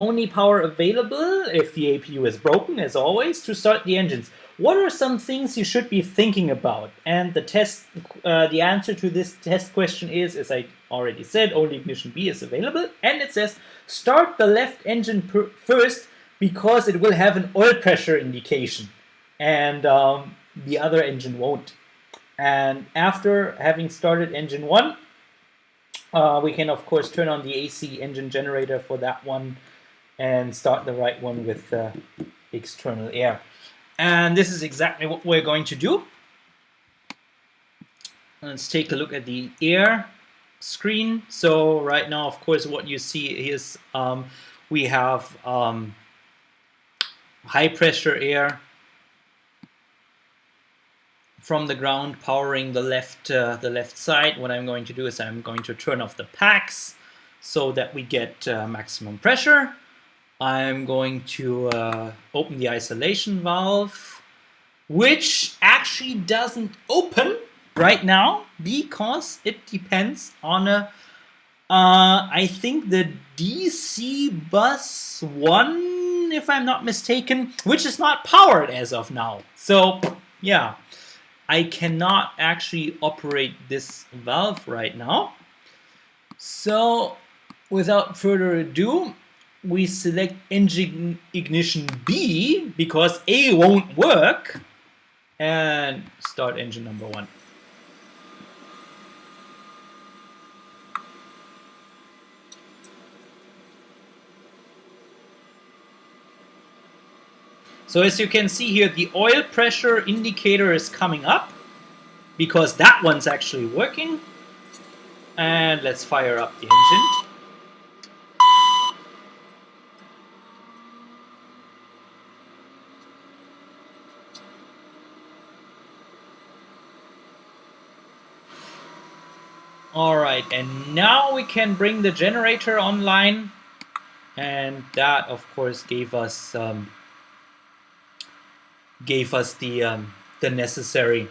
only power available if the APU is broken, as always, to start the engines. What are some things you should be thinking about? And the answer to this test question is, as I already said, only ignition B is available. And it says, start the left engine first because it will have an oil pressure indication. And the other engine won't. And after having started engine 1, we can, of course, turn on the AC engine generator for that one and start the right one with external air. And this is exactly what we're going to do. Let's take a look at the air screen. So right now, of course, what you see is we have high pressure air from the ground powering the left side. What I'm going to do is I'm going to turn off the packs so that we get maximum pressure. I'm going to open the isolation valve, which actually doesn't open right now because it depends on I think the DC bus 1, if I'm not mistaken, which is not powered as of now. So yeah, I cannot actually operate this valve right now. So without further ado, we select engine ignition B because A won't work, and start engine number 1. So as you can see here, the oil pressure indicator is coming up because that one's actually working. And let's fire up the engine. Alright, and now we can bring the generator online, and that of course gave us the necessary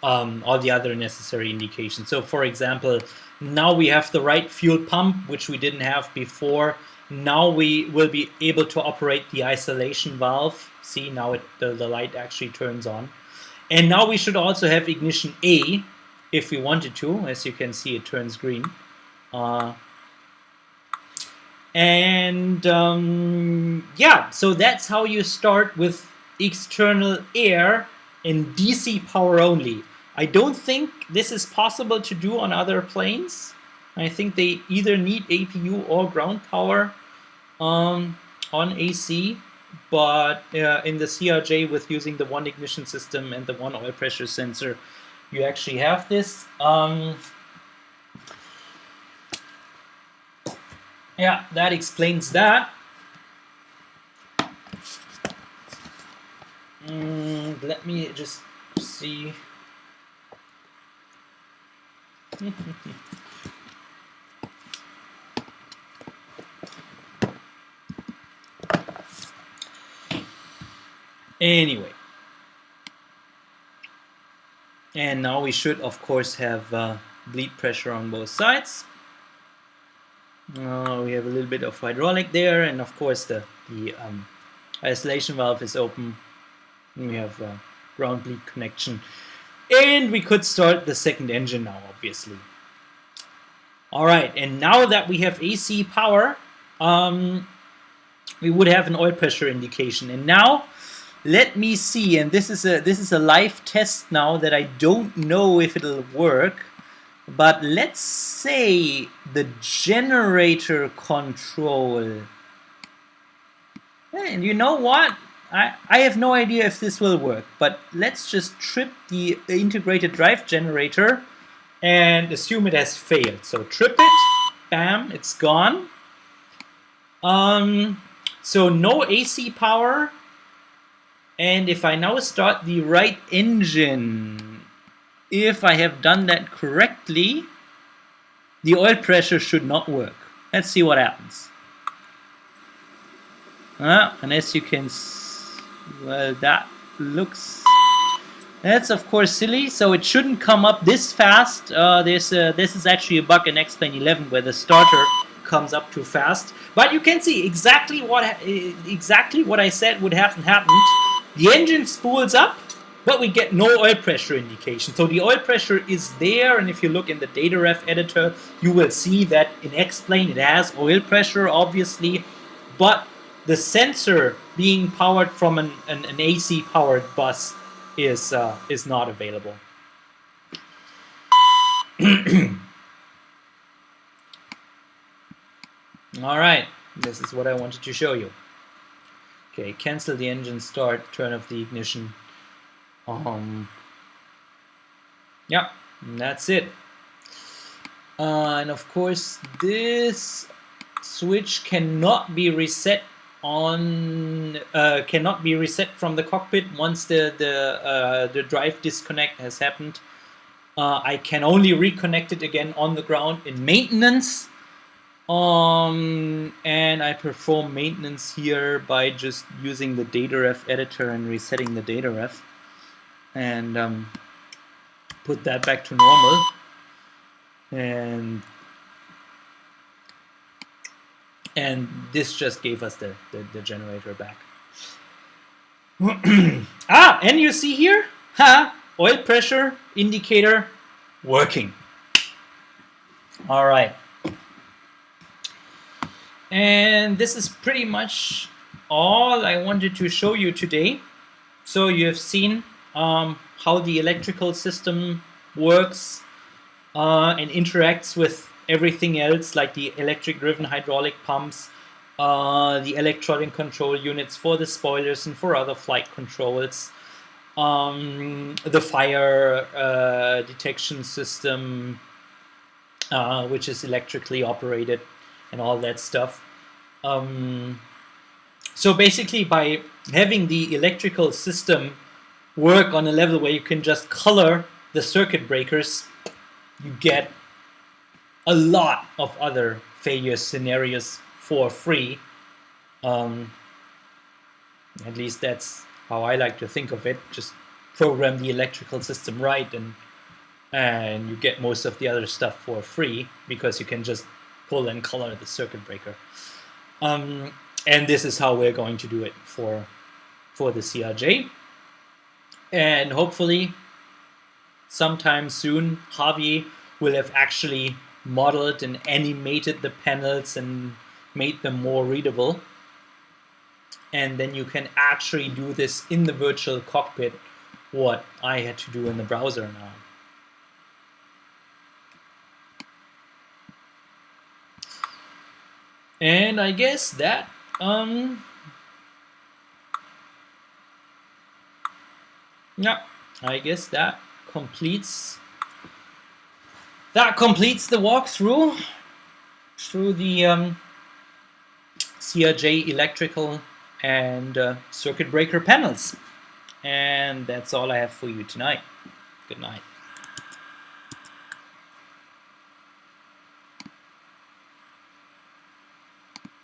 all the other necessary indications. So for example, now we have the right fuel pump, which we didn't have before. Now we will be able to operate the isolation valve. See, now the light actually turns on. And now we should also have ignition A if we wanted to. As you can see, it turns green. Yeah, so that's how you start with external air in DC power only. I don't think this is possible to do on other planes. I think they either need APU or ground power on AC. But in the CRJ, with using the one ignition system and the one oil pressure sensor, you actually have this. Yeah, that explains that. Let me just see. Anyway, and now we should of course have bleed pressure on both sides. We have a little bit of hydraulic there, and of course the isolation valve is open. We have ground bleed connection, and we could start the second engine now, obviously. Alright, and now that we have AC power, we would have an oil pressure indication. And now let me see, and this is a live test now that I don't know if it'll work, but let's say the generator control. And you know what? I have no idea if this will work, but let's just trip the integrated drive generator and assume it has failed. So trip it, bam, it's gone. So no AC power. And if I now start the right engine, if I have done that correctly, the oil pressure should not work. Let's see what happens. And as you can see, well, that's of course silly. So it shouldn't come up this fast. This is actually a bug in X-Plane 11 where the starter comes up too fast. But you can see exactly what I said would happen happened. The engine spools up, but we get no oil pressure indication. So the oil pressure is there, and if you look in the data ref editor, you will see that in X-Plane it has oil pressure, obviously, but the sensor being powered from an AC powered bus is not available. All right, this is what I wanted to show you. Okay, cancel the engine start, turn off the ignition. Yeah, and that's it. And of course, this switch cannot be reset from the cockpit once the drive disconnect has happened. I can only reconnect it again on the ground in maintenance. And I perform maintenance here by just using the data ref editor and resetting the data ref, and put that back to normal. And this just gave us the generator back. And you see here, oil pressure indicator working. All right. And this is pretty much all I wanted to show you today. So you have seen how the electrical system works and interacts with everything else, like the electric-driven hydraulic pumps, the electronic control units for the spoilers and for other flight controls, the fire detection system, which is electrically operated, and all that stuff. So basically, by having the electrical system work on a level where you can just color the circuit breakers, you get a lot of other failure scenarios for free. At least that's how I like to think of it. Just program the electrical system right, and you get most of the other stuff for free, because you can just pull and color the circuit breaker. And this is how we're going to do it for the CRJ. And hopefully sometime soon Javi will have actually modeled and animated the panels and made them more readable. And then you can actually do this in the virtual cockpit, what I had to do in the browser now. And I guess that completes the walkthrough through the CRJ electrical and circuit breaker panels. And that's all I have for you tonight. Good night.